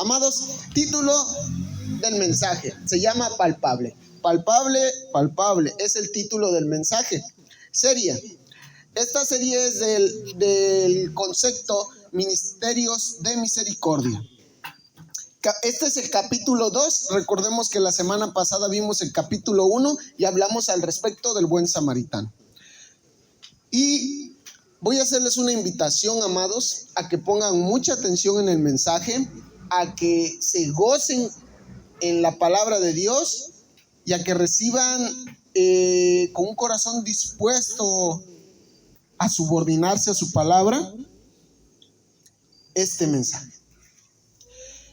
Amados, título del mensaje, se llama Palpable. Palpable, palpable, es el título del mensaje. Serie. Esta serie es del concepto Ministerios de Misericordia. Este es el capítulo 2. Recordemos que la semana pasada vimos el capítulo 1 y hablamos al respecto del buen samaritano. Y voy a hacerles una invitación, amados, a que pongan mucha atención en el mensaje, a que se gocen en la palabra de Dios y a que reciban con un corazón dispuesto a subordinarse a su palabra este mensaje.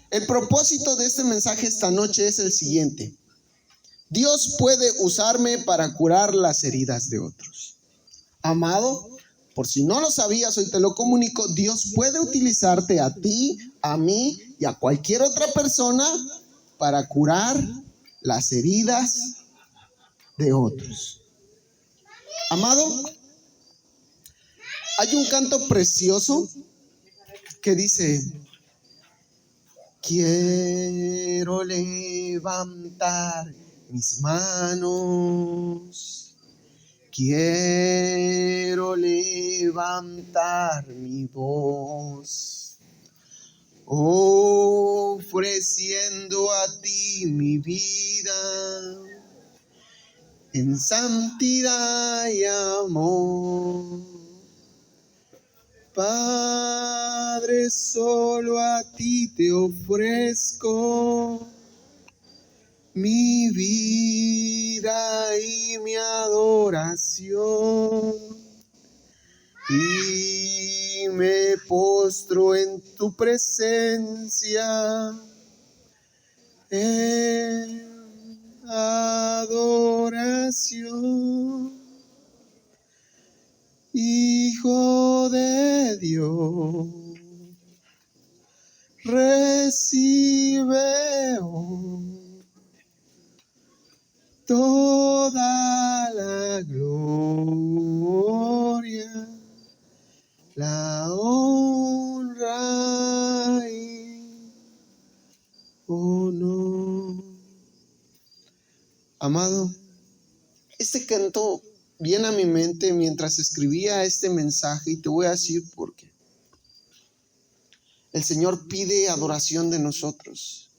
El propósito de este mensaje esta noche es el siguiente: Dios puede usarme para curar las heridas de otros. Amado, por si no lo sabías, hoy te lo comunico, Dios puede utilizarte a ti, a mí y a cualquier otra persona para curar las heridas de otros. Amado, hay un canto precioso que dice: quiero levantar mis manos, quiero levantar mi voz, ofreciendo a ti mi vida en santidad y amor. Padre, solo a ti te ofrezco mi vida y mi adoración, y me postro en tu presencia en adoración. Hijo de Dios, recibe hoy toda la gloria, la honra y honor. Amado, este canto viene a mi mente mientras escribía este mensaje, y te voy a decir por qué. El Señor pide adoración de nosotros,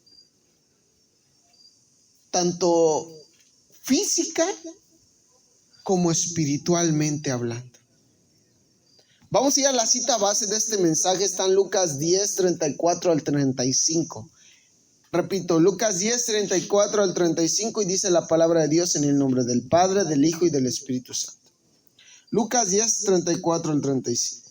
tanto física como espiritualmente hablando. Vamos a ir a la cita base de este mensaje. Está en Lucas 10, 34 al 35. Repito, Lucas 10, 34 al 35, y dice la palabra de Dios en el nombre del Padre, del Hijo y del Espíritu Santo. Lucas 10, 34 al 35.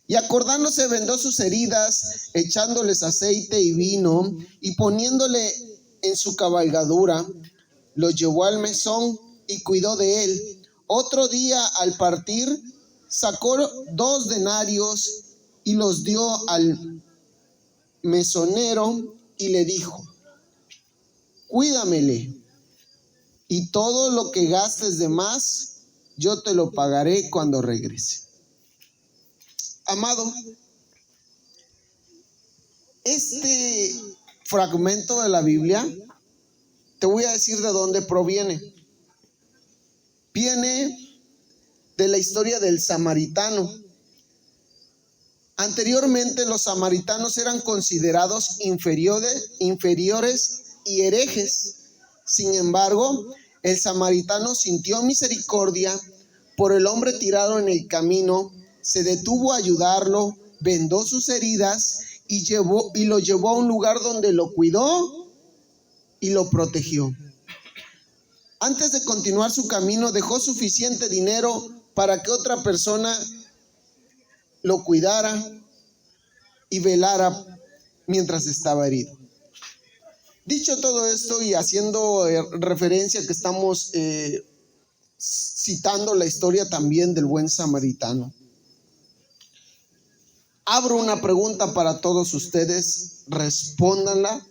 Y acordándose, vendó sus heridas, echándoles aceite y vino, y poniéndole en su cabalgadura, lo llevó al mesón y cuidó de él. Otro día, al partir, sacó 2 denarios y los dio al mesonero y le dijo: cuídamele, y todo lo que gastes de más, yo te lo pagaré cuando regrese. Amado, este fragmento de la Biblia, te voy a decir de dónde proviene. Viene de la historia del samaritano. Anteriormente, los samaritanos eran considerados inferiores y herejes. Sin embargo, el samaritano sintió misericordia por el hombre tirado en el camino, se detuvo a ayudarlo, vendó sus heridas y lo llevó a un lugar donde lo cuidó y lo protegió. Antes de continuar su camino, dejó suficiente dinero para que otra persona lo cuidara y velara mientras estaba herido. Dicho todo esto y haciendo referencia que estamos citando la historia también del buen samaritano, abro una pregunta para todos ustedes, respóndanla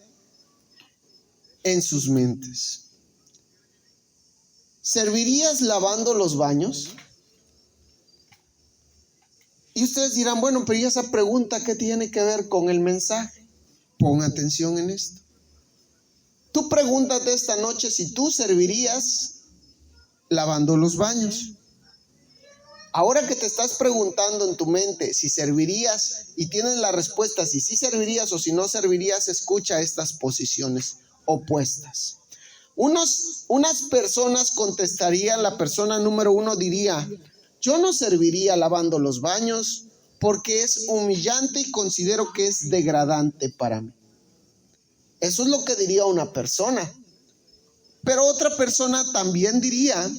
en sus mentes. ¿Servirías lavando los baños? Y ustedes dirán, bueno, pero ¿y esa pregunta qué tiene que ver con el mensaje? Pon atención en esto. Tú pregúntate esta noche si tú servirías lavando los baños. Ahora que te estás preguntando en tu mente si servirías y tienes la respuesta si sí servirías o si no servirías, escucha estas posiciones opuestas. Unas personas contestarían, la persona número 1 diría: yo no serviría lavando los baños porque es humillante y considero que es degradante para mí. Eso es lo que diría una persona. Pero otra persona también diría: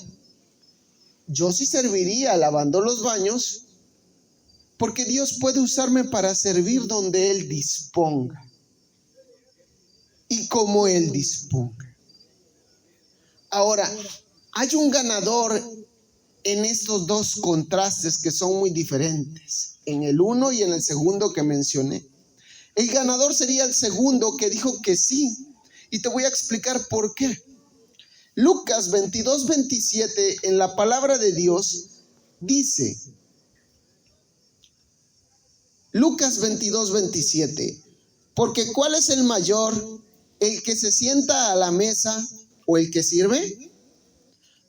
yo sí serviría lavando los baños porque Dios puede usarme para servir donde Él disponga y como Él disponga. Ahora, hay un ganador en estos dos contrastes que son muy diferentes, en el uno y en el segundo que mencioné. El ganador sería el segundo, que dijo que sí, y te voy a explicar por qué. Lucas 22:27 en la palabra de Dios dice, Lucas 22:27, porque ¿cuál es el mayor, el que se sienta a la mesa o el que sirve?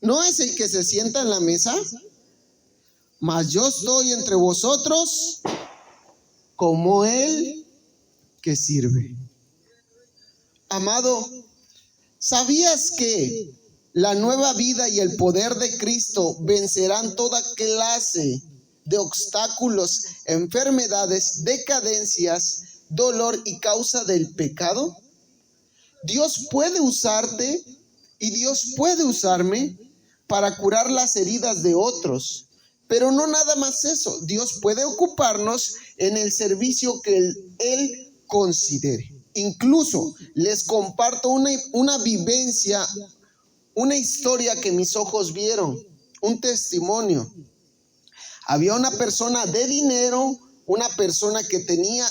¿No es el que se sienta en la mesa? Mas yo estoy entre vosotros como el que sirve. Amado, ¿sabías que la nueva vida y el poder de Cristo vencerán toda clase de obstáculos, enfermedades, decadencias, dolor y causa del pecado? Dios puede usarte y Dios puede usarme para curar las heridas de otros. Pero no nada más eso, Dios puede ocuparnos en el servicio que Él considere. Incluso les comparto una vivencia, una historia que mis ojos vieron, un testimonio. Había una persona de dinero, una persona que tenía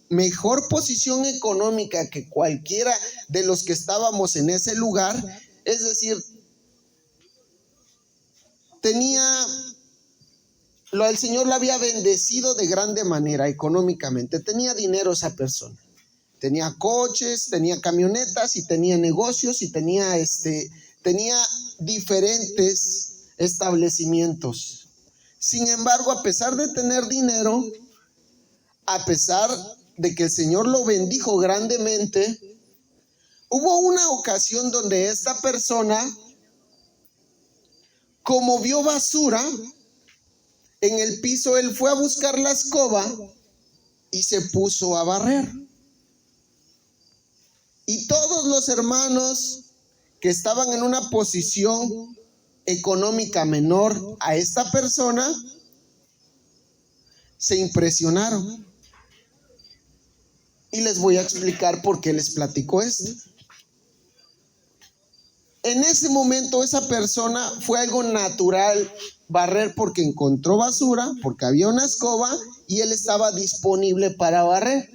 mejor posición económica que cualquiera de los que estábamos en ese lugar. Es decir, el Señor la había bendecido de grande manera económicamente. Tenía dinero esa persona. Tenía coches, tenía camionetas y tenía negocios y tenía diferentes establecimientos. Sin embargo, a pesar de tener dinero, a pesar de que el Señor lo bendijo grandemente, hubo una ocasión donde esta persona, como vio basura en el piso, él fue a buscar la escoba y se puso a barrer. Y todos los hermanos que estaban en una posición económica menor a esta persona se impresionaron. Y les voy a explicar por qué les platico esto. En ese momento esa persona fue algo natural barrer porque encontró basura, porque había una escoba y él estaba disponible para barrer.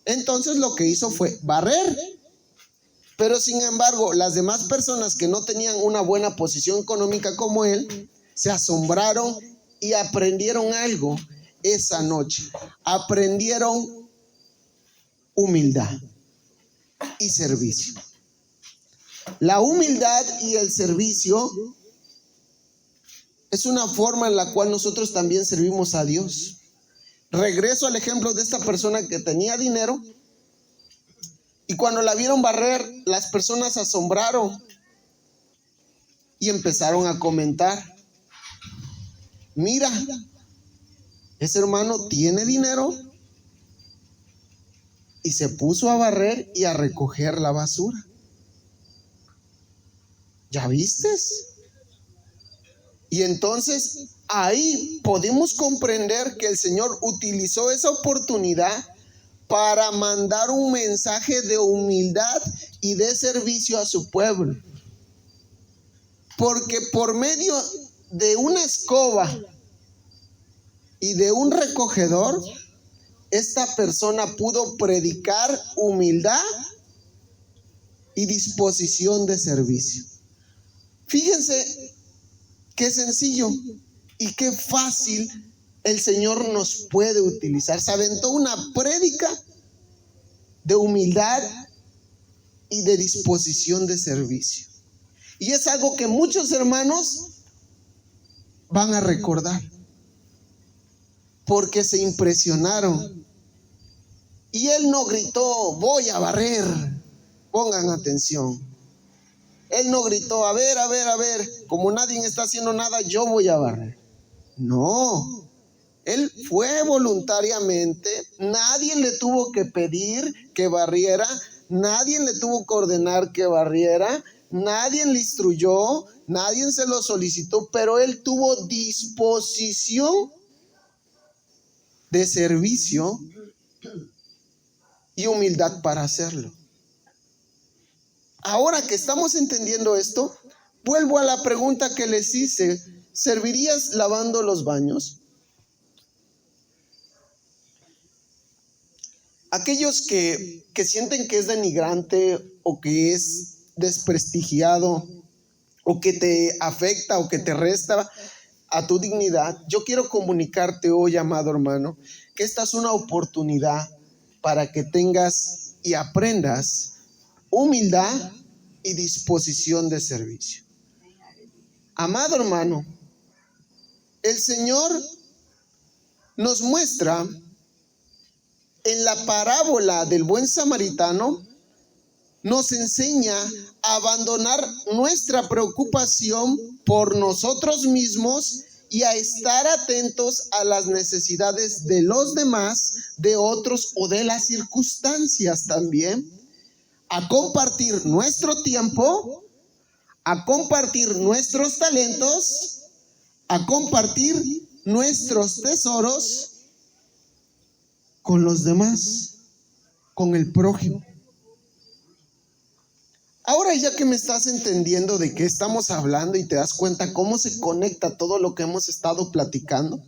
Entonces lo que hizo fue barrer. Pero sin embargo, las demás personas que no tenían una buena posición económica como él, se asombraron y aprendieron algo esa noche. Aprendieron humildad y servicio. La humildad y el servicio es una forma en la cual nosotros también servimos a Dios. Regreso al ejemplo de esta persona que tenía dinero y cuando la vieron barrer, las personas se asombraron y empezaron a comentar: mira, ese hermano tiene dinero y se puso a barrer y a recoger la basura. ¿Ya vistes? Y entonces ahí podemos comprender que el Señor utilizó esa oportunidad para mandar un mensaje de humildad y de servicio a su pueblo. Porque por medio de una escoba y de un recogedor, esta persona pudo predicar humildad y disposición de servicio. Fíjense qué sencillo y qué fácil el Señor nos puede utilizar. Se aventó una prédica de humildad y de disposición de servicio. Y es algo que muchos hermanos van a recordar, porque se impresionaron. Y él no gritó, voy a barrer. Pongan atención. Él no gritó, a ver, como nadie está haciendo nada, yo voy a barrer. No, él fue voluntariamente, nadie le tuvo que pedir que barriera, nadie le tuvo que ordenar que barriera, nadie le instruyó, nadie se lo solicitó, pero él tuvo disposición de servicio y humildad para hacerlo. Ahora que estamos entendiendo esto, vuelvo a la pregunta que les hice. ¿Servirías lavando los baños? Aquellos que sienten que es denigrante o que es desprestigiado o que te afecta o que te resta a tu dignidad, yo quiero comunicarte hoy, amado hermano, que esta es una oportunidad para que tengas y aprendas humildad y disposición de servicio. Amado hermano, el Señor nos muestra en la parábola del buen samaritano, nos enseña a abandonar nuestra preocupación por nosotros mismos y a estar atentos a las necesidades de los demás, de otros o de las circunstancias también, a compartir nuestro tiempo, a compartir nuestros talentos, a compartir nuestros tesoros con los demás, con el prójimo. Ahora ya que me estás entendiendo de qué estamos hablando y te das cuenta cómo se conecta todo lo que hemos estado platicando,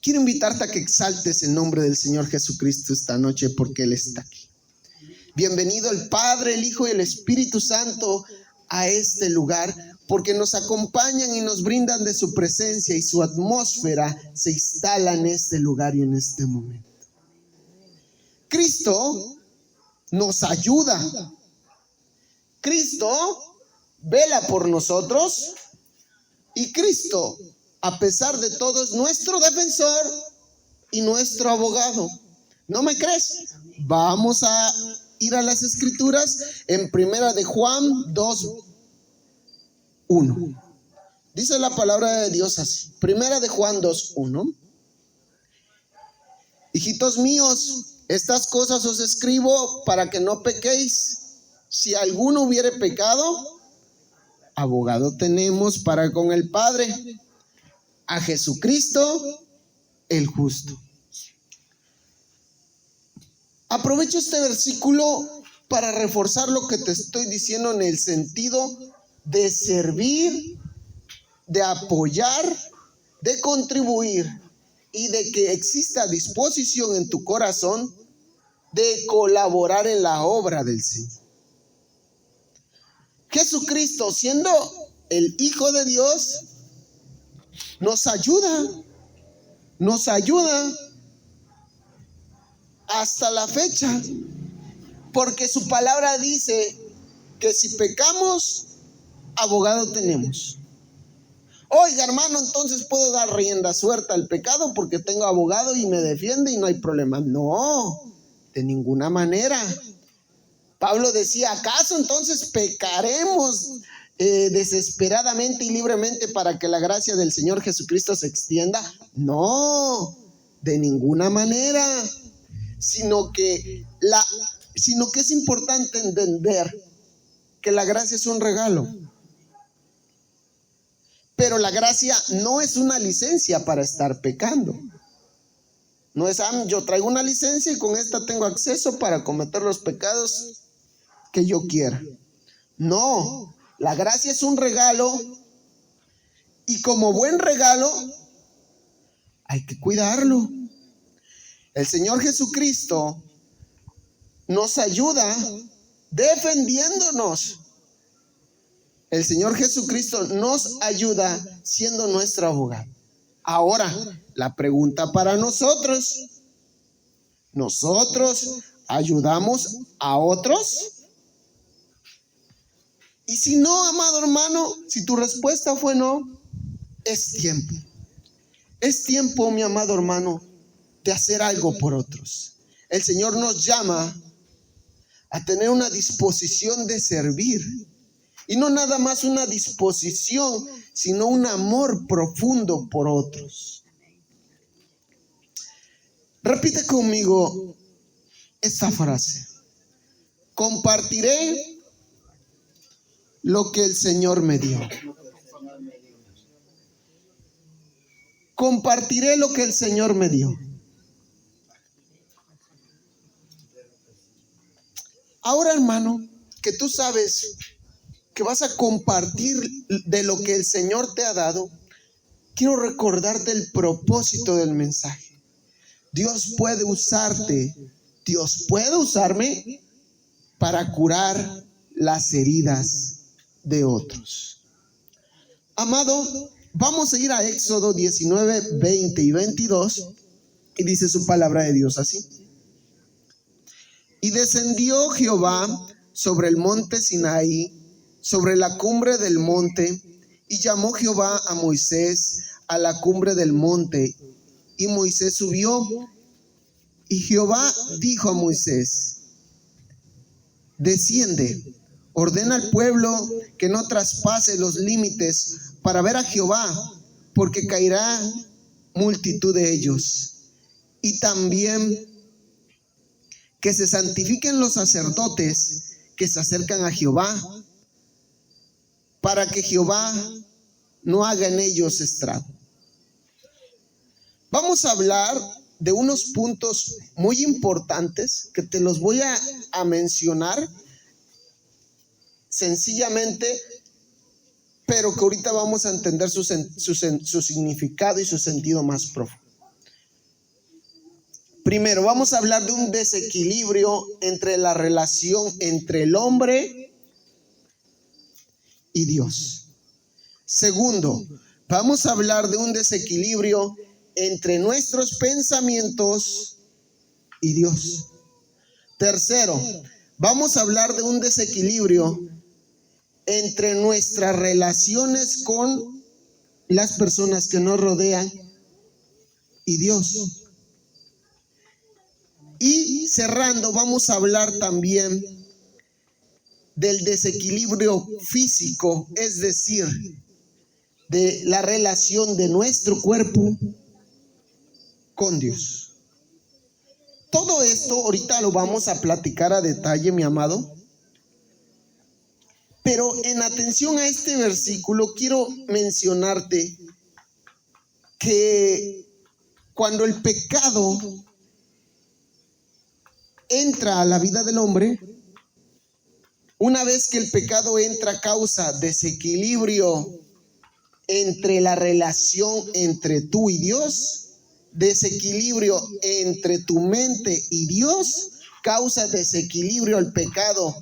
quiero invitarte a que exaltes el nombre del Señor Jesucristo esta noche porque Él está aquí. Bienvenido el Padre, el Hijo y el Espíritu Santo a este lugar, porque nos acompañan y nos brindan de su presencia y su atmósfera se instala en este lugar y en este momento. Cristo nos ayuda. Cristo vela por nosotros y Cristo, a pesar de todo, es nuestro defensor y nuestro abogado. ¿No me crees? Vamos a ir a las Escrituras en Primera de Juan 2:1. Dice la palabra de Dios así. Primera de Juan 2:1. Hijitos míos, estas cosas os escribo para que no pequéis. Si alguno hubiere pecado, abogado tenemos para con el Padre, a Jesucristo el justo. Aprovecho este versículo para reforzar lo que te estoy diciendo en el sentido de servir, de apoyar, de contribuir y de que exista disposición en tu corazón de colaborar en la obra del Señor. Jesucristo, siendo el Hijo de Dios, nos ayuda hasta la fecha, porque su palabra dice que si pecamos, abogado tenemos. Oiga, hermano, entonces puedo dar rienda suelta al pecado porque tengo abogado y me defiende y no hay problema. No, de ninguna manera. Pablo decía, ¿acaso entonces pecaremos desesperadamente y libremente para que la gracia del Señor Jesucristo se extienda? No, de ninguna manera, sino que es importante entender que la gracia es un regalo. Pero la gracia no es una licencia para estar pecando. No es, yo traigo una licencia y con esta tengo acceso para cometer los pecados que yo quiera. No, la gracia es un regalo y como buen regalo hay que cuidarlo. El Señor Jesucristo nos ayuda defendiéndonos. El Señor Jesucristo nos ayuda siendo nuestro abogado. Ahora, la pregunta para nosotros ¿Ayudamos a otros? Y si no, amado hermano, si tu respuesta fue no, es tiempo. Es tiempo, mi amado hermano, de hacer algo por otros. El Señor nos llama a tener una disposición de servir. Y no nada más una disposición, sino un amor profundo por otros. Repite conmigo esta frase. Compartiré lo que el Señor me dio. Compartiré lo que el Señor me dio. Ahora, hermano, que tú sabes que vas a compartir de lo que el Señor te ha dado, quiero recordarte el propósito del mensaje. Dios puede usarte, Dios puede usarme para curar las heridas de otros. Amado, vamos a ir a Éxodo 19, 20 y 22 y dice su palabra de Dios así. Y descendió Jehová sobre el monte Sinaí, sobre la cumbre del monte, y llamó Jehová a Moisés a la cumbre del monte, y Moisés subió, y Jehová dijo a Moisés: desciende, ordena al pueblo que no traspase los límites para ver a Jehová, porque caerá multitud de ellos. Y también que se santifiquen los sacerdotes que se acercan a Jehová, para que Jehová no haga en ellos estrago. Vamos a hablar de unos puntos muy importantes que te los voy a mencionar sencillamente, pero que ahorita vamos a entender su significado y su sentido más profundo. Primero, vamos a hablar de un desequilibrio entre la relación entre el hombre y Dios. Segundo, vamos a hablar de un desequilibrio entre nuestros pensamientos y Dios. Tercero, vamos a hablar de un desequilibrio entre nuestras relaciones con las personas que nos rodean y Dios. Y cerrando, vamos a hablar también del desequilibrio físico, es decir, de la relación de nuestro cuerpo con Dios. Todo esto ahorita lo vamos a platicar a detalle, mi amado. Pero en atención a este versículo, quiero mencionarte que cuando el pecado entra a la vida del hombre, una vez que el pecado entra, causa desequilibrio entre la relación entre tú y Dios, desequilibrio entre tu mente y Dios, causa desequilibrio el pecado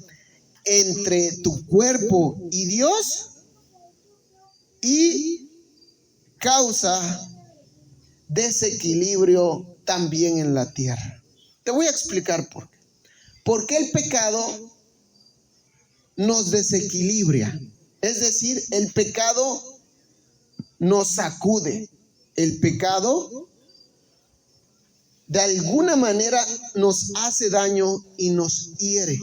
entre tu cuerpo y Dios, y causa desequilibrio también en la tierra. Te voy a explicar por qué. ¿Por qué el pecado nos desequilibra? Es decir, el pecado nos sacude. El pecado de alguna manera nos hace daño y nos hiere.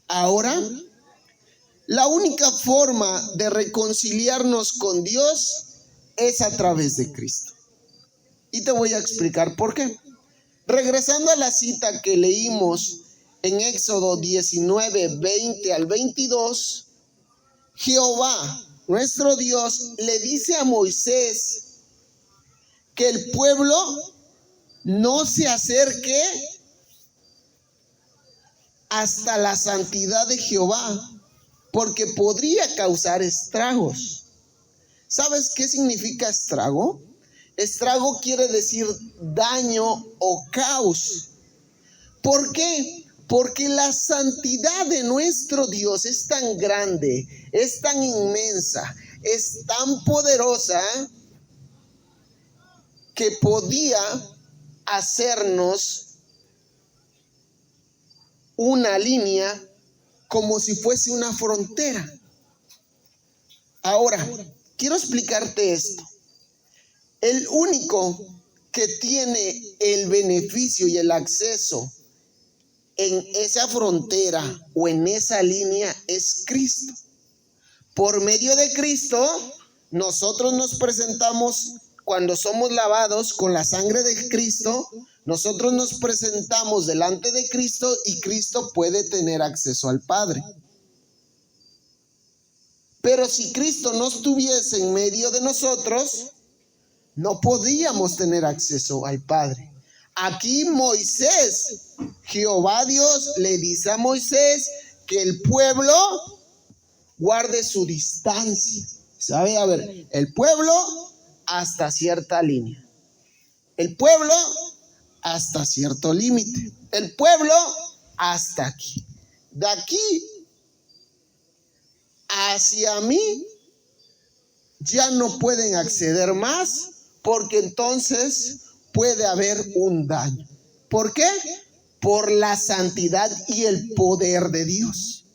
Ahora, la única forma de reconciliarnos con Dios es a través de Cristo. Y te voy a explicar por qué. Regresando a la cita que leímos en Éxodo 19, 20 al 22, Jehová, nuestro Dios, le dice a Moisés que el pueblo no se acerque hasta la santidad de Jehová, porque podría causar estragos. ¿Sabes qué significa estrago? Estrago quiere decir daño o caos. ¿Por qué? Porque la santidad de nuestro Dios es tan grande, es tan inmensa, es tan poderosa, que podía hacernos una línea como si fuese una frontera. Ahora, quiero explicarte esto. El único que tiene el beneficio y el acceso en esa frontera o en esa línea es Cristo. Por medio de Cristo, nosotros nos presentamos, cuando somos lavados con la sangre de Cristo, nosotros nos presentamos delante de Cristo y Cristo puede tener acceso al Padre. Pero si Cristo no estuviese en medio de nosotros, no podíamos tener acceso al Padre. Aquí Moisés, Jehová Dios le dice a Moisés que el pueblo guarde su distancia. ¿Sabe? A ver, el pueblo hasta cierta línea. El pueblo hasta cierto límite. El pueblo hasta aquí. De aquí hacia mí ya no pueden acceder más, porque entonces puede haber un daño. ¿Por qué? Por la santidad y el poder de Dios.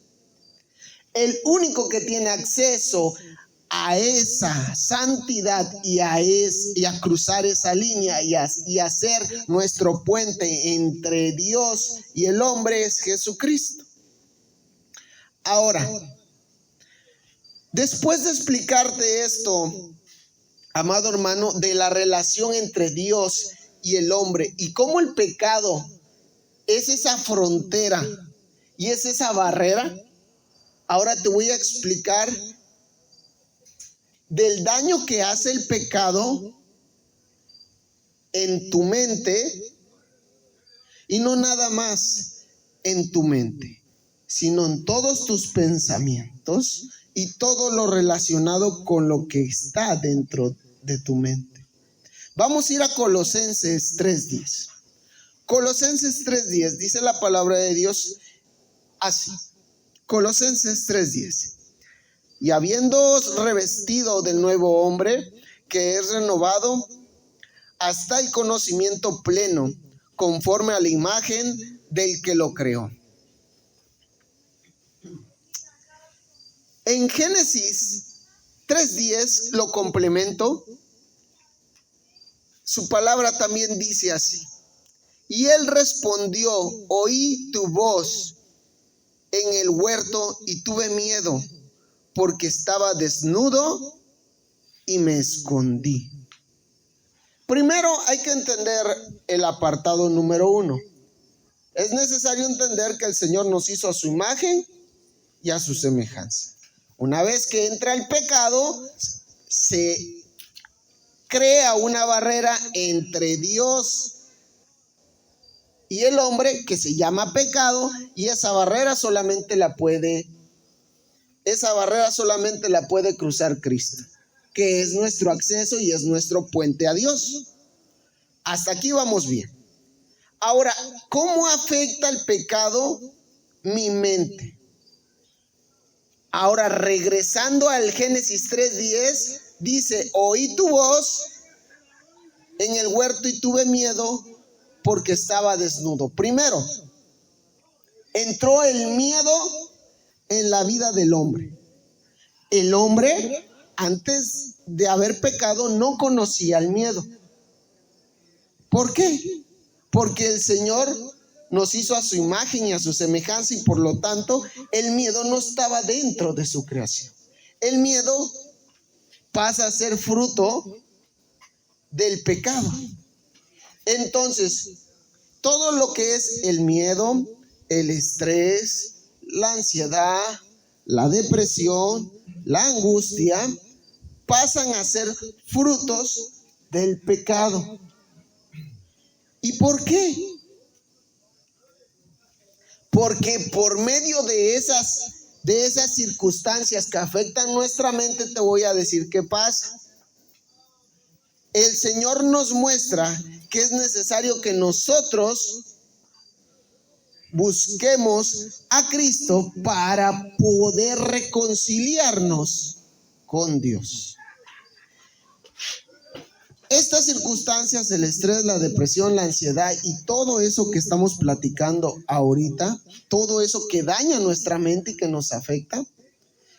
El único que tiene acceso a esa santidad y a cruzar esa línea y a ser nuestro puente entre Dios y el hombre es Jesucristo. Ahora, después de explicarte esto, amado hermano, de la relación entre Dios y el hombre y cómo el pecado es esa frontera y es esa barrera, ahora te voy a explicar del daño que hace el pecado en tu mente, y no nada más en tu mente, sino en todos tus pensamientos y todo lo relacionado con lo que está dentro de tu mente. Vamos a ir a Colosenses 3:10. Colosenses 3:10 dice la palabra de Dios así. Colosenses 3:10. Y habiéndoos revestido del nuevo hombre, que es renovado hasta el conocimiento pleno, conforme a la imagen del que lo creó. En Génesis 3:10 lo complemento. Su palabra también dice así. Y él respondió: oí tu voz en el huerto y tuve miedo, porque estaba desnudo y me escondí. Primero hay que entender el apartado número 1. Es necesario entender que el Señor nos hizo a su imagen y a su semejanza. Una vez que entra el pecado, se crea una barrera entre Dios y el hombre que se llama pecado, y esa barrera solamente la puede cruzar Cristo, que es nuestro acceso y es nuestro puente a Dios. Hasta aquí vamos bien. Ahora, ¿cómo afecta el pecado mi mente? Ahora, regresando al Génesis 3:10, dice: oí tu voz en el huerto y tuve miedo porque estaba desnudo. Primero, entró el miedo en la vida del hombre. El hombre, antes de haber pecado, no conocía el miedo. ¿Por qué? Porque el Señor nos hizo a su imagen y a su semejanza, y por lo tanto el miedo no estaba dentro de su creación. El miedo pasa a ser fruto del pecado. Entonces, todo lo que es el miedo, el estrés, la ansiedad, la depresión, la angustia, pasan a ser frutos del pecado. ¿Y por qué? Porque por medio de esas circunstancias que afectan nuestra mente, te voy a decir qué pasa. El Señor nos muestra que es necesario que nosotros busquemos a Cristo para poder reconciliarnos con Dios. Estas circunstancias, el estrés, la depresión, la ansiedad y todo eso que estamos platicando ahorita, todo eso que daña nuestra mente y que nos afecta,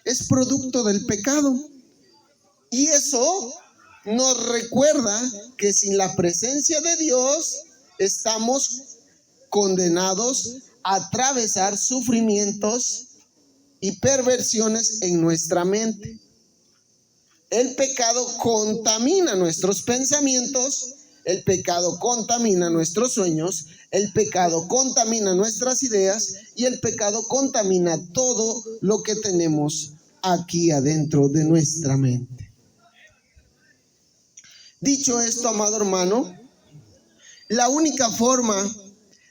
es producto del pecado. Y eso nos recuerda que sin la presencia de Dios estamos condenados a atravesar sufrimientos y perversiones en nuestra mente. El pecado contamina nuestros pensamientos, el pecado contamina nuestros sueños, el pecado contamina nuestras ideas y el pecado contamina todo lo que tenemos aquí adentro de nuestra mente. Dicho esto, amado hermano, la única forma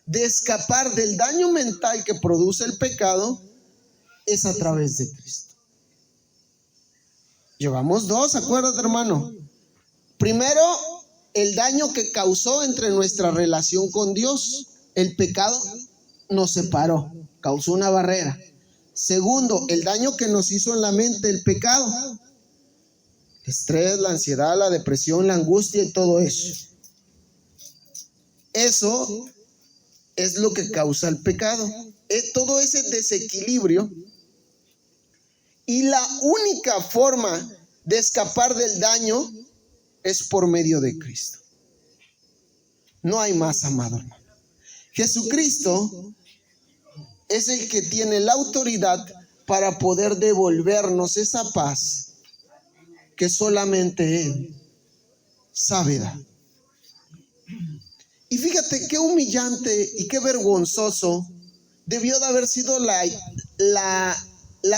de escapar del daño mental que produce el pecado es a través de Cristo. Llevamos dos, acuérdate, hermano. Primero, el daño que causó entre nuestra relación con Dios. El pecado nos separó, causó una barrera. Segundo, el daño que nos hizo en la mente el pecado. El estrés, la ansiedad, la depresión, la angustia y todo eso. Eso es lo que causa el pecado. Todo ese desequilibrio. Y la única forma de escapar del daño es por medio de Cristo. No hay más, amado hermano. Jesucristo es el que tiene la autoridad para poder devolvernos esa paz que solamente Él sabe dar. Y fíjate qué humillante y qué vergonzoso debió de haber sido la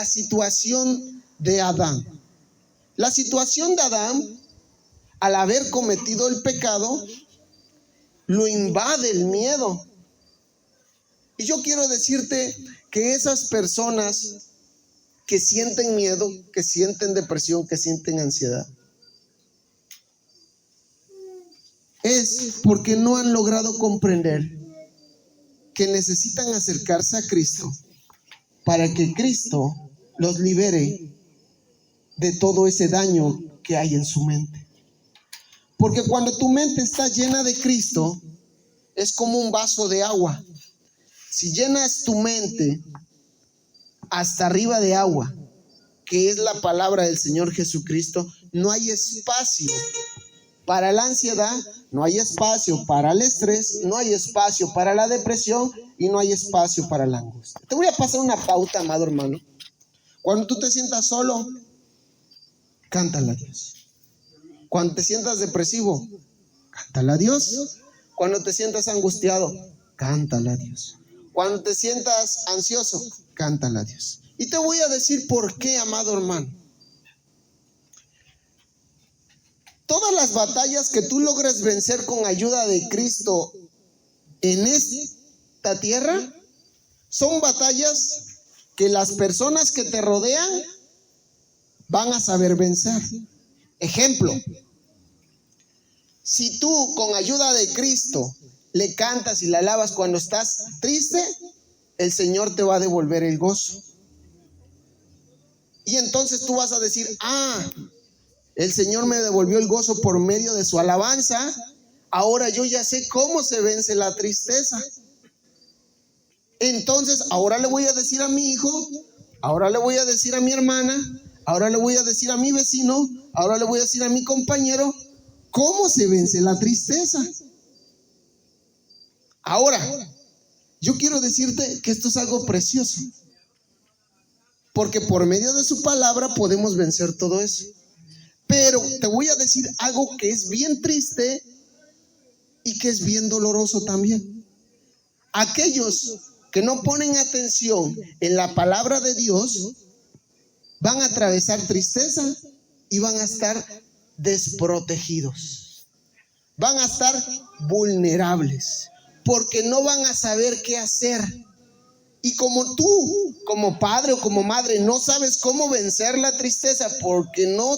situación de Adán. La situación de Adán, al haber cometido el pecado, lo invade el miedo. Y yo quiero decirte que esas personas que sienten miedo, que sienten depresión, que sienten ansiedad, es porque no han logrado comprender que necesitan acercarse a Cristo para que Cristo los libere de todo ese daño que hay en su mente. Porque cuando tu mente está llena de Cristo, es como un vaso de agua. Si llenas tu mente hasta arriba de agua, que es la palabra del Señor Jesucristo, no hay espacio para la ansiedad, no hay espacio para el estrés, no hay espacio para la depresión y no hay espacio para la angustia. Te voy a pasar una pauta, amado hermano. Cuando tú te sientas solo, cántale a Dios. Cuando te sientas depresivo, cántale a Dios. Cuando te sientas angustiado, cántale a Dios. Cuando te sientas ansioso, cántale a Dios. Y te voy a decir por qué, amado hermano. Todas las batallas que tú logres vencer con ayuda de Cristo en esta tierra son batallas que las personas que te rodean van a saber vencer. Ejemplo, si tú con ayuda de Cristo le cantas y le alabas cuando estás triste, el Señor te va a devolver el gozo. Y entonces tú vas a decir, el Señor me devolvió el gozo por medio de su alabanza, ahora yo ya sé cómo se vence la tristeza. Entonces ahora le voy a decir a mi hijo, ahora le voy a decir a mi hermana, ahora le voy a decir a mi vecino, ahora le voy a decir a mi compañero, cómo se vence la tristeza. Ahora, yo quiero decirte que esto es algo precioso, porque por medio de su palabra podemos vencer todo eso. Pero te voy a decir algo que es bien triste y que es bien doloroso también. Aquellos que no ponen atención en la palabra de Dios van a atravesar tristeza y van a estar desprotegidos. Van a estar vulnerables porque no van a saber qué hacer. Y como tú, como padre o como madre, no sabes cómo vencer la tristeza porque no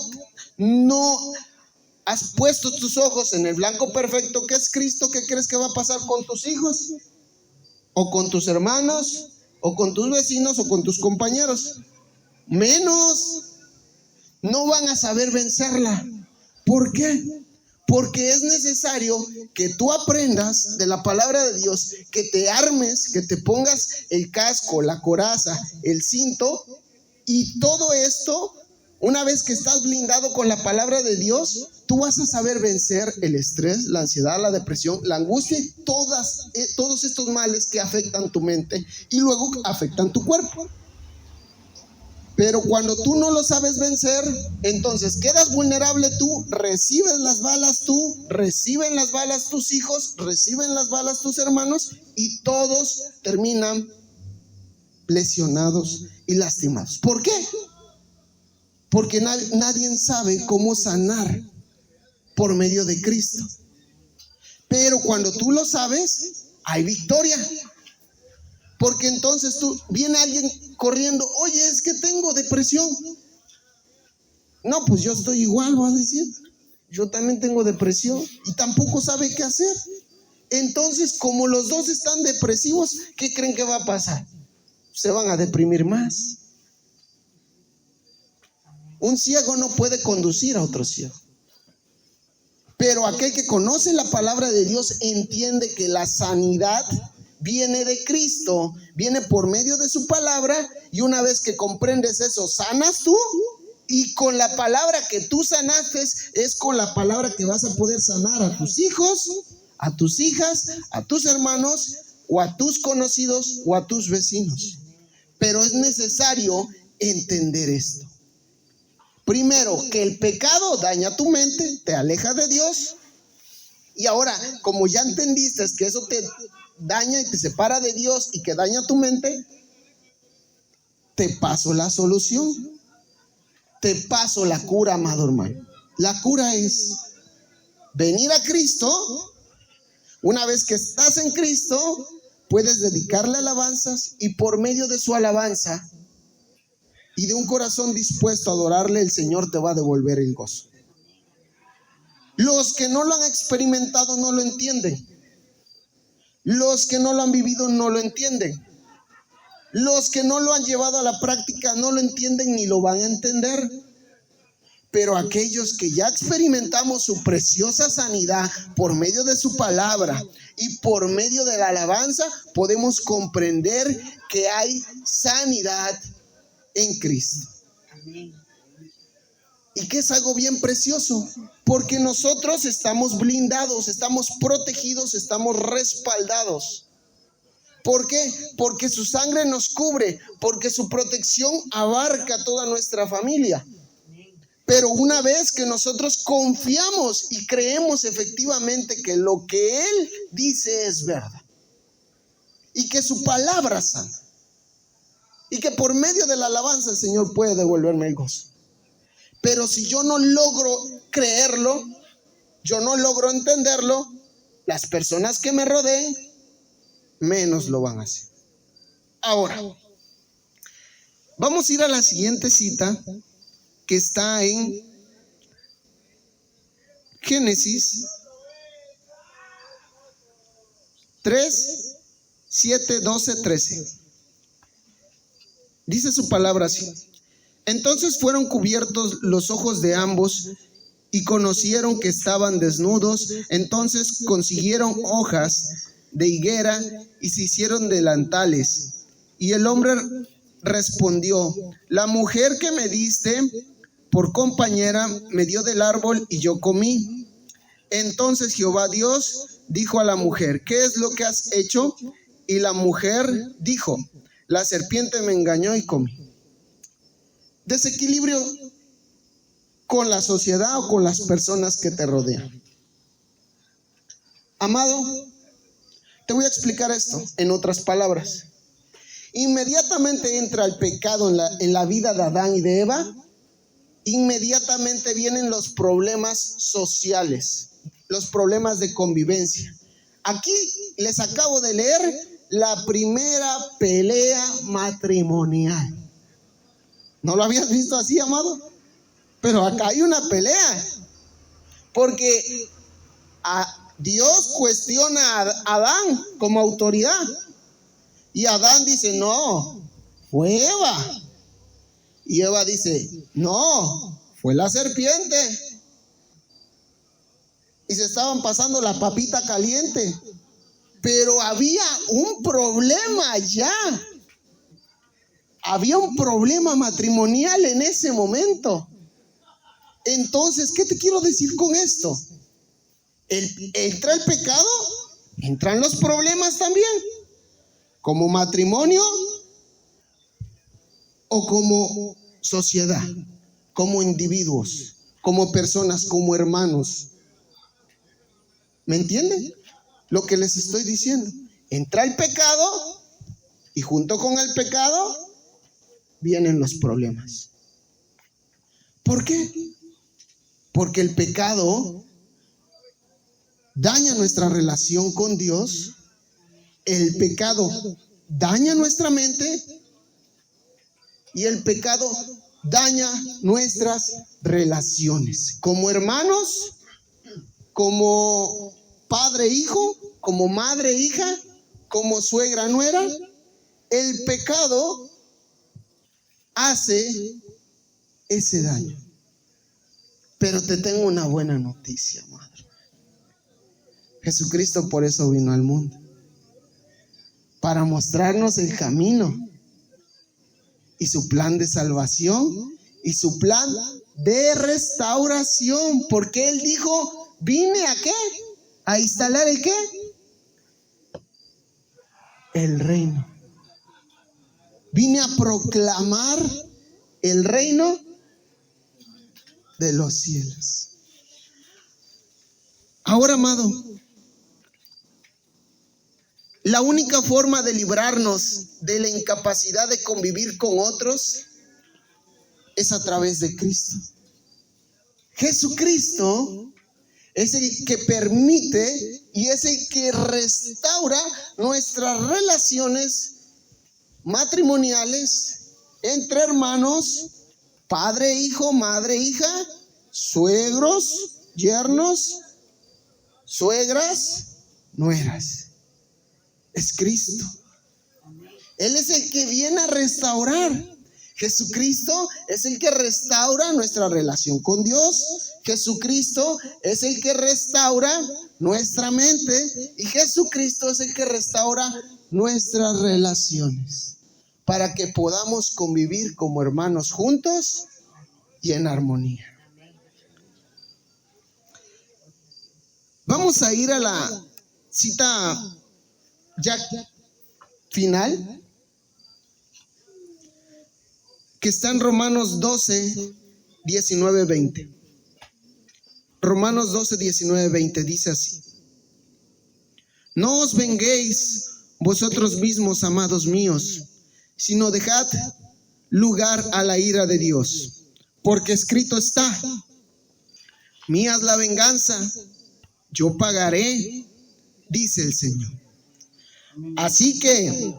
has puesto tus ojos en el blanco perfecto que es Cristo, ¿qué crees que va a pasar con tus hijos? O con tus hermanos, o con tus vecinos, o con tus compañeros. Menos, no van a saber vencerla. ¿Por qué? Porque es necesario que tú aprendas de la palabra de Dios, que te armes, que te pongas el casco, la coraza, el cinto, y todo esto, una vez que estás blindado con la palabra de Dios, tú vas a saber vencer el estrés, la ansiedad, la depresión, la angustia y todos estos males que afectan tu mente y luego afectan tu cuerpo. Pero cuando tú no lo sabes vencer, entonces quedas vulnerable tú, recibes las balas tú, reciben las balas tus hijos, reciben las balas tus hermanos y todos terminan lesionados y lastimados. ¿Por qué? Porque nadie sabe cómo sanar por medio de Cristo. Pero cuando tú lo sabes, hay victoria. Porque entonces viene alguien corriendo, oye, es que tengo depresión. No, pues yo estoy igual, va a decir. Yo también tengo depresión y tampoco sabe qué hacer. Entonces, como los dos están depresivos, ¿qué creen que va a pasar? Se van a deprimir más. Un ciego no puede conducir a otro ciego. Pero aquel que conoce la palabra de Dios entiende que la sanidad viene de Cristo, viene por medio de su palabra, y una vez que comprendes eso, sanas tú, y con la palabra que tú sanaste, es con la palabra que vas a poder sanar a tus hijos, a tus hijas, a tus hermanos, o a tus conocidos, o a tus vecinos. Pero es necesario entender esto. Primero, que el pecado daña tu mente, te aleja de Dios, y ahora, como ya entendiste que eso te daña y te separa de Dios y que daña tu mente, te paso la solución, te paso la cura, amado hermano. La cura es venir a Cristo. Una vez que estás en Cristo, puedes dedicarle alabanzas, y por medio de su alabanza y de un corazón dispuesto a adorarle, el Señor te va a devolver el gozo. Los que no lo han experimentado no lo entienden. Los que no lo han vivido no lo entienden. Los que no lo han llevado a la práctica no lo entienden ni lo van a entender. Pero aquellos que ya experimentamos su preciosa sanidad por medio de su palabra y por medio de la alabanza, podemos comprender que hay sanidad en Cristo. Y que es algo bien precioso, porque nosotros estamos blindados, estamos protegidos, estamos respaldados. ¿Por qué? Porque su sangre nos cubre, porque su protección abarca toda nuestra familia. Pero una vez que nosotros confiamos y creemos efectivamente que lo que Él dice es verdad, y que su palabra sana, y que por medio de la alabanza el Señor puede devolverme el gozo. Pero si yo no logro creerlo, yo no logro entenderlo, las personas que me rodeen menos lo van a hacer. Ahora, vamos a ir a la siguiente cita, que está en Génesis 3, 7, 12, 13. Dice su palabra así: entonces fueron cubiertos los ojos de ambos y conocieron que estaban desnudos. Entonces consiguieron hojas de higuera y se hicieron delantales. Y el hombre respondió: la mujer que me diste por compañera me dio del árbol y yo comí. Entonces Jehová Dios dijo a la mujer: ¿qué es lo que has hecho? Y la mujer dijo: la serpiente me engañó y comí. Desequilibrio con la sociedad o con las personas que te rodean. Amado, te voy a explicar esto en otras palabras. Inmediatamente entra el pecado en la vida de Adán y de Eva, inmediatamente vienen los problemas sociales, los problemas de convivencia. Aquí les acabo de leer la primera pelea matrimonial. ¿No lo habías visto así, amado? Pero acá hay una pelea, porque Dios cuestiona a Adán como autoridad, y Adán dice: no, fue Eva. Y Eva dice: no, fue la serpiente. y se estaban pasando la papita caliente. Pero había un problema ya. Había un problema matrimonial en ese momento. Entonces, ¿qué te quiero decir con esto? Entra el pecado, entran los problemas también. Como matrimonio o como sociedad, como individuos, como personas, como hermanos. ¿Me entienden lo que les estoy diciendo? Entra el pecado y junto con el pecado vienen los problemas. ¿Por qué? Porque el pecado daña nuestra relación con Dios. El pecado daña nuestra mente y el pecado daña nuestras relaciones como hermanos, como padre hijo, como madre hija, como suegra nuera. El pecado hace ese daño. Pero te tengo una buena noticia, madre. Jesucristo por eso vino al mundo, para mostrarnos el camino y su plan de salvación y su plan de restauración. Porque Él dijo, ¿vine a qué? ¿A instalar el qué? El reino. Vine a proclamar el reino de los cielos. Ahora, amado, la única forma de librarnos de la incapacidad de convivir con otros es a través de Cristo. Jesucristo es el que permite y es el que restaura nuestras relaciones matrimoniales entre hermanos, padre, hijo, madre, hija, suegros, yernos, suegras, nueras. Es Cristo. Él es el que viene a restaurar. Jesucristo es el que restaura nuestra relación con Dios. Jesucristo es el que restaura nuestra mente. Y Jesucristo es el que restaura nuestras relaciones, para que podamos convivir como hermanos juntos y en armonía. Vamos a ir a la cita ya final, que está en Romanos 12, 19, 20. Romanos 12, 19, 20 dice así: no os venguéis vosotros mismos, amados míos, sino dejad lugar a la ira de Dios, porque escrito está: mía es la venganza, yo pagaré, dice el Señor. Así que,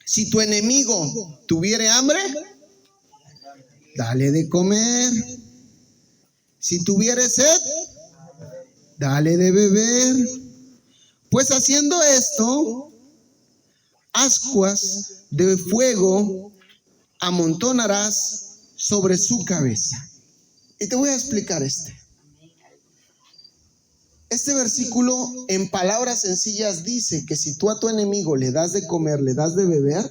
si tu enemigo tuviere hambre, dale de comer. Si tuviere sed, dale de beber. Pues haciendo esto, ascuas de fuego amontonarás sobre su cabeza. Y te voy a explicar Este versículo en palabras sencillas dice que si tú a tu enemigo le das de comer, le das de beber,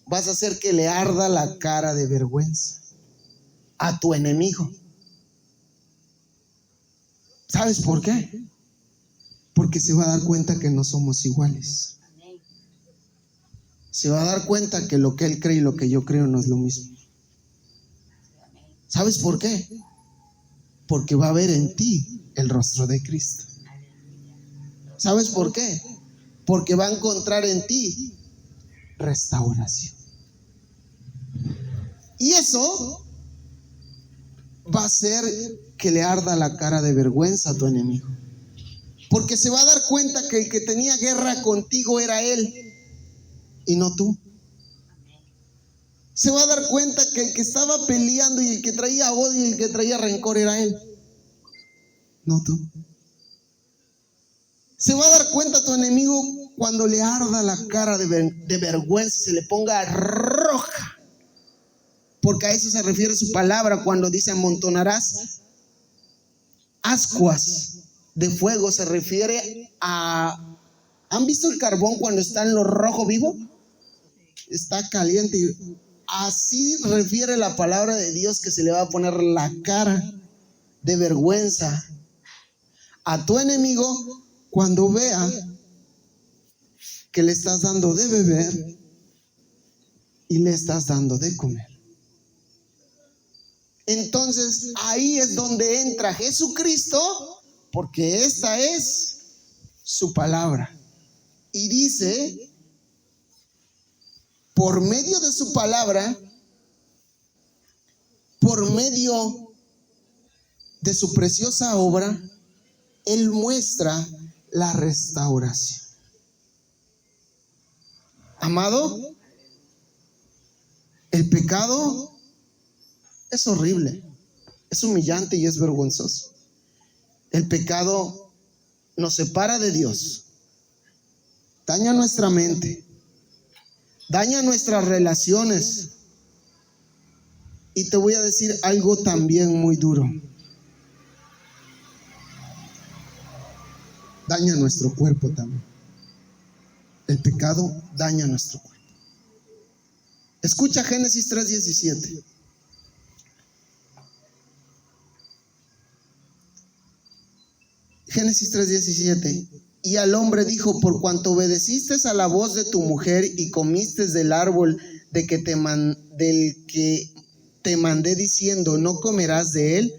vas a hacer que le arda la cara de vergüenza a tu enemigo. ¿Sabes por qué? Porque se va a dar cuenta que no somos iguales. Se va a dar cuenta que lo que él cree y lo que yo creo no es lo mismo. ¿Sabes por qué? Porque va a ver en ti el rostro de Cristo. ¿Sabes por qué? Porque va a encontrar en ti restauración. Y eso va a hacer que le arda la cara de vergüenza a tu enemigo. Porque se va a dar cuenta que el que tenía guerra contigo era él y no tú. Se va a dar cuenta que el que estaba peleando y el que traía odio y el que traía rencor era él, no tú. Se va a dar cuenta tu enemigo cuando le arda la cara de vergüenza y se le ponga roja. Porque a eso se refiere su palabra cuando dice amontonarás ascuas de fuego se refiere a... ¿Han visto el carbón cuando está en lo rojo vivo? Está caliente. Así refiere la palabra de Dios, que se le va a poner la cara de vergüenza a tu enemigo cuando vea que le estás dando de beber y le estás dando de comer. Entonces ahí es donde entra Jesucristo, porque esta es su palabra. Y dice, por medio de su palabra, por medio de su preciosa obra, Él muestra la restauración. Amado, el pecado es horrible, es humillante y es vergonzoso. El pecado nos separa de Dios, daña nuestra mente, daña nuestras relaciones. Y te voy a decir algo también muy duro: daña nuestro cuerpo también. El pecado daña nuestro cuerpo. Escucha Génesis 3:17. Génesis 3:17. Y al hombre dijo: por cuanto obedeciste a la voz de tu mujer y comiste del árbol del que te mandé diciendo, no comerás de él,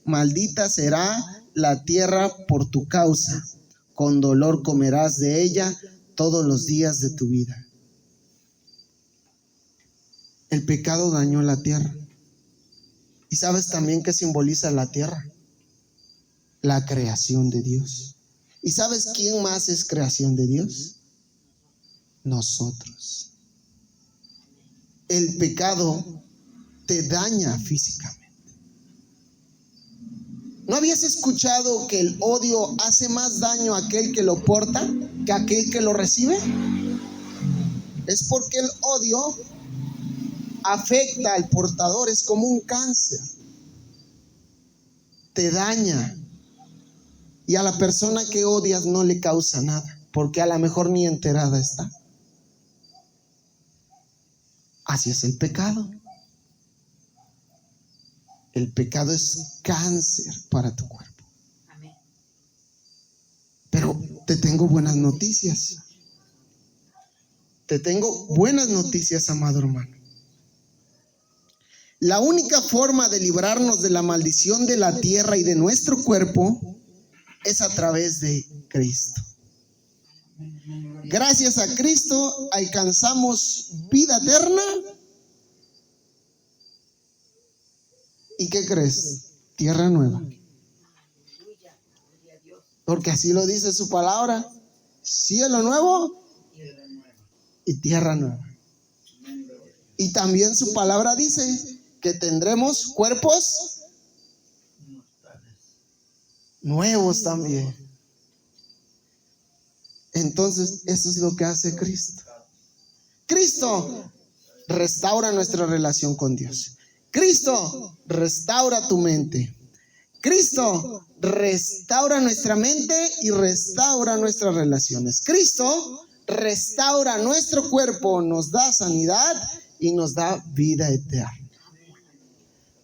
maldita será la tierra por tu causa, con dolor comerás de ella todos los días de tu vida. El pecado dañó la tierra. ¿Y sabes también qué simboliza la tierra? La creación de Dios. ¿Y sabes quién más es creación de Dios? Nosotros. El pecado te daña físicamente. ¿No habías escuchado que el odio hace más daño a aquel que lo porta que a aquel que lo recibe? Es porque el odio afecta al portador, es como un cáncer. Te daña. Y a la persona que odias no le causa nada, porque a lo mejor ni enterada está. Así es el pecado. El pecado es cáncer para tu cuerpo. Amén. Pero te tengo buenas noticias. Te tengo buenas noticias, amado hermano. La única forma de librarnos de la maldición de la tierra y de nuestro cuerpo es a través de Cristo. Gracias a Cristo alcanzamos vida eterna. ¿Y qué crees? Tierra nueva. Porque así lo dice su palabra: cielo nuevo y tierra nueva. Y también su palabra dice que tendremos cuerpos nuevos también. Entonces, eso es lo que hace Cristo. Cristo restaura nuestra relación con Dios. Cristo restaura tu mente. Cristo restaura nuestra mente y restaura nuestras relaciones. Cristo restaura nuestro cuerpo, nos da sanidad y nos da vida eterna.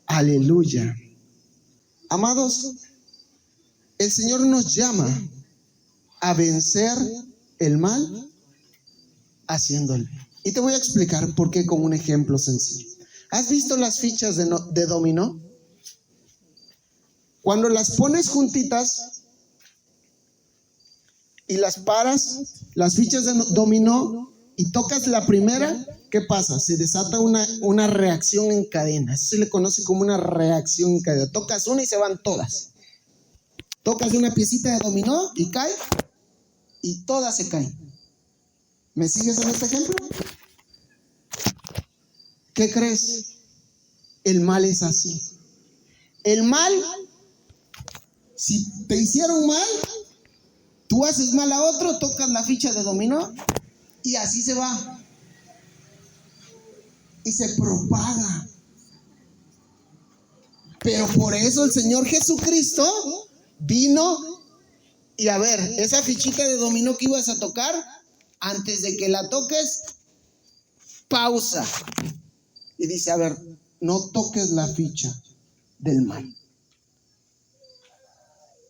Aleluya. Amados, el Señor nos llama a vencer el mal haciendo el bien. Y te voy a explicar por qué con un ejemplo sencillo. ¿Has visto las fichas de dominó? Cuando las pones juntitas y las paras, las fichas de dominó, y tocas la primera, ¿qué pasa? Se desata una reacción en cadena. Eso se le conoce como una reacción en cadena. Tocas una y se van todas. Tocas una piecita de dominó y cae, y todas se caen. ¿Me sigues en este ejemplo? ¿Qué crees? El mal es así. El mal, si te hicieron mal, tú haces mal a otro, tocas la ficha de dominó y así se va. Y se propaga. Pero por eso el Señor Jesucristo vino Y a ver, esa fichita de dominó que ibas a tocar, antes de que la toques, pausa. Y dice, a ver, no toques la ficha del mal.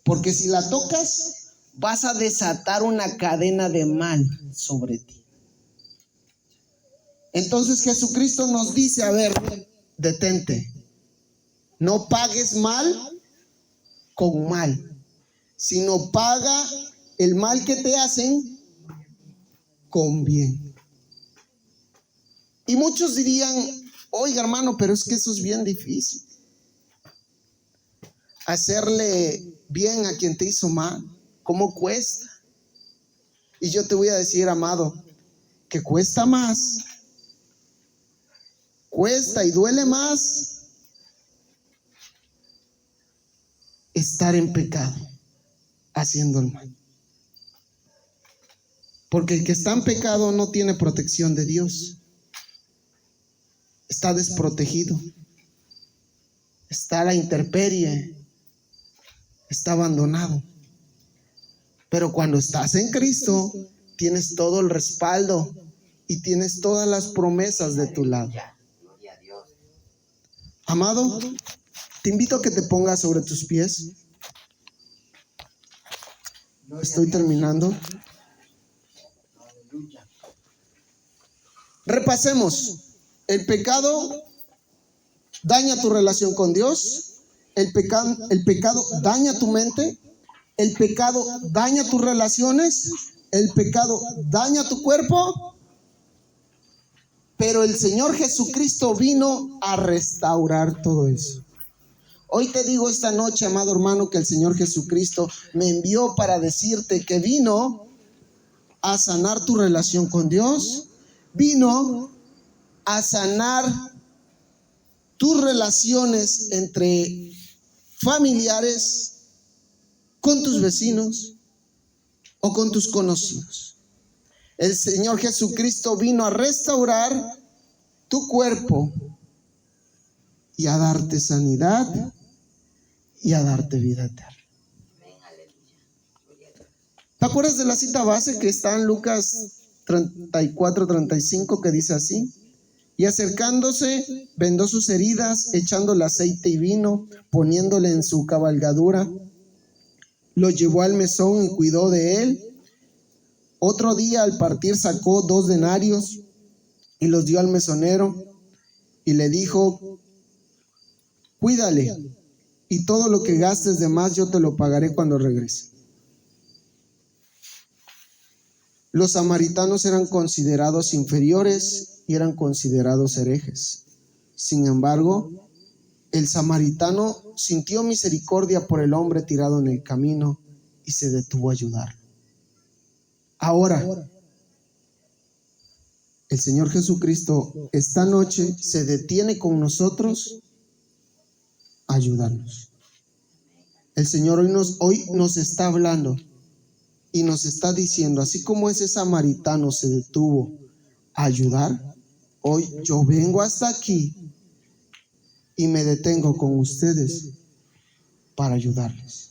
Porque si la tocas, vas a desatar una cadena de mal sobre ti. Entonces Jesucristo nos dice, a ver, detente. No pagues mal con mal, sino paga el mal que te hacen con bien. Y muchos dirían, oiga hermano, pero es que eso es bien difícil. Hacerle bien a quien te hizo mal, ¿cómo cuesta? Y yo te voy a decir, amado, que cuesta más, cuesta y duele más estar en pecado, haciendo el mal. Porque el que está en pecado no tiene protección de Dios. Está desprotegido. Está a la intemperie. Está abandonado. Pero cuando estás en Cristo, tienes todo el respaldo y tienes todas las promesas de tu lado. Amado, te invito a que te pongas sobre tus pies. Estoy terminando. Repasemos. El pecado daña tu relación con Dios. El pecado daña tu mente. El pecado daña tus relaciones. El pecado daña tu cuerpo. Pero el Señor Jesucristo vino a restaurar todo eso. Hoy te digo esta noche, amado hermano, que el Señor Jesucristo me envió para decirte que vino a sanar tu relación con Dios. Vino a sanar tus relaciones entre familiares, con tus vecinos o con tus conocidos. El Señor Jesucristo vino a restaurar tu cuerpo y a darte sanidad y a darte vida eterna. ¿Te acuerdas de la cita base que está en Lucas 34-35 que dice así? Y acercándose, vendó sus heridas, echándole aceite y vino, poniéndole en su cabalgadura, lo llevó al mesón y cuidó de él. Otro día al partir sacó 2 denarios y los dio al mesonero y le dijo, cuídale, y todo lo que gastes de más yo te lo pagaré cuando regrese. Los samaritanos eran considerados inferiores y eran considerados herejes. Sin embargo, el samaritano sintió misericordia por el hombre tirado en el camino y se detuvo a ayudarlo. Ahora, el Señor Jesucristo esta noche se detiene con nosotros a ayudarnos. El Señor hoy nos está hablando y nos está diciendo, así como ese samaritano se detuvo a ayudar, hoy yo vengo hasta aquí y me detengo con ustedes para ayudarles.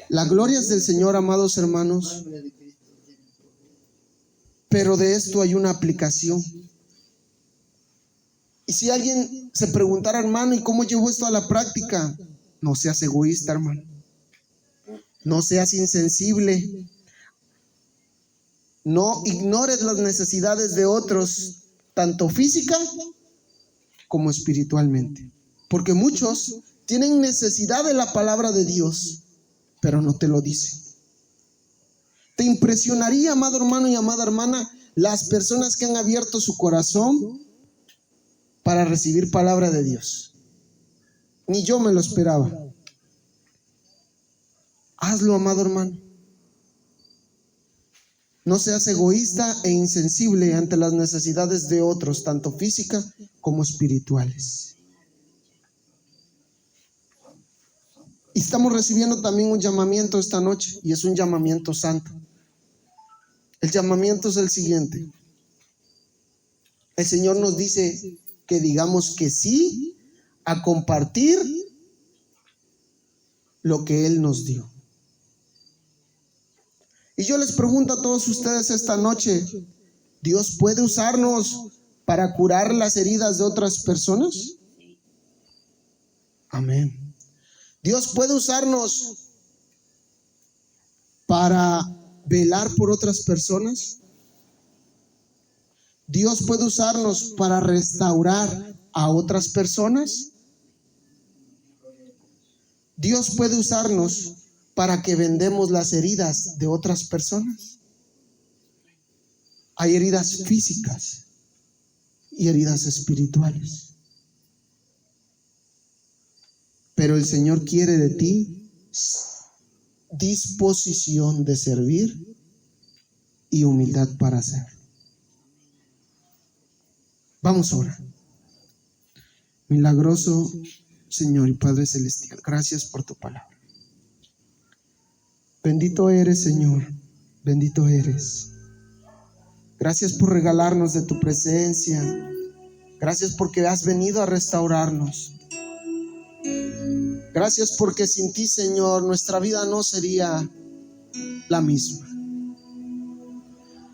La gloria es del Señor, amados hermanos, pero de esto hay una aplicación. Y si alguien se preguntara, hermano, ¿y cómo llevo esto a la práctica? No seas egoísta, hermano. No seas insensible. No ignores las necesidades de otros, tanto física como espiritualmente. Porque muchos tienen necesidad de la palabra de Dios, pero no te lo dicen. Te impresionaría, amado hermano y amada hermana, las personas que han abierto su corazón para recibir palabra de Dios. Ni yo me lo esperaba. Hazlo, amado hermano. No seas egoísta e insensible ante las necesidades de otros, tanto físicas como espirituales. Y estamos recibiendo también un llamamiento esta noche, y es un llamamiento santo. El llamamiento es el siguiente. El Señor nos dice que digamos que sí a compartir lo que Él nos dio. Y yo les pregunto a todos ustedes esta noche, ¿Dios puede usarnos para curar las heridas de otras personas? Amén. ¿Dios puede usarnos para velar por otras personas? ¿Dios puede usarnos para restaurar a otras personas? ¿Dios puede usarnos para que vendemos las heridas de otras personas? Hay heridas físicas y heridas espirituales. Pero el Señor quiere de ti disposición de servir y humildad para hacerlo. Vamos a orar. Milagroso Señor y Padre Celestial, gracias por tu palabra. Bendito eres, Señor, bendito eres. Gracias por regalarnos de tu presencia. Gracias porque has venido a restaurarnos. Gracias porque sin ti, Señor, nuestra vida no sería la misma.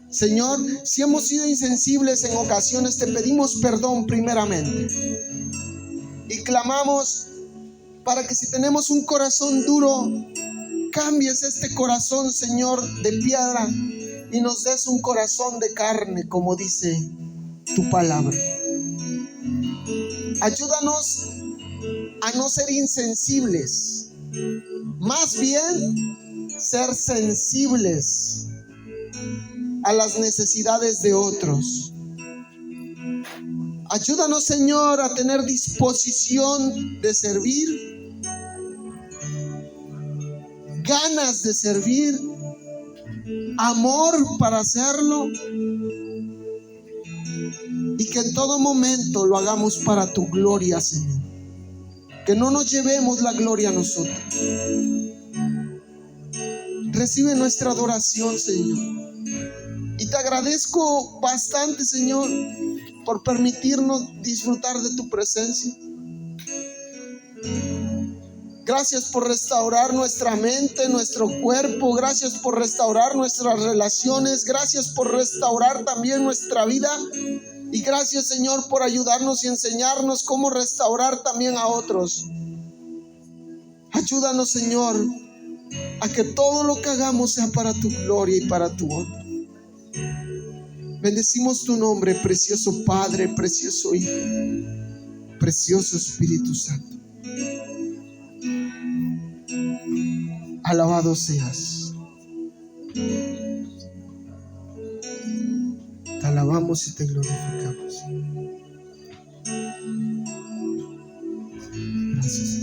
Señor, si hemos sido insensibles en ocasiones, te pedimos perdón primeramente. Y clamamos para que si tenemos un corazón duro, cambies este corazón, Señor, de piedra y nos des un corazón de carne, como dice tu palabra. Ayúdanos a no ser insensibles, más bien ser sensibles a las necesidades de otros. Ayúdanos, Señor, a tener disposición de servir, ganas de servir, amor para hacerlo, y que en todo momento lo hagamos para tu gloria, Señor. Que no nos llevemos la gloria a nosotros. Recibe nuestra adoración, Señor. Y te agradezco bastante, Señor, por permitirnos disfrutar de tu presencia. Gracias por restaurar nuestra mente, nuestro cuerpo. Gracias por restaurar nuestras relaciones. Gracias por restaurar también nuestra vida. Y gracias, Señor, por ayudarnos y enseñarnos cómo restaurar también a otros. Ayúdanos, Señor, a que todo lo que hagamos sea para tu gloria y para tu honra. Bendecimos tu nombre, precioso Padre, precioso Hijo, precioso Espíritu Santo. Alabado seas. Te alabamos y te glorificamos. Gracias.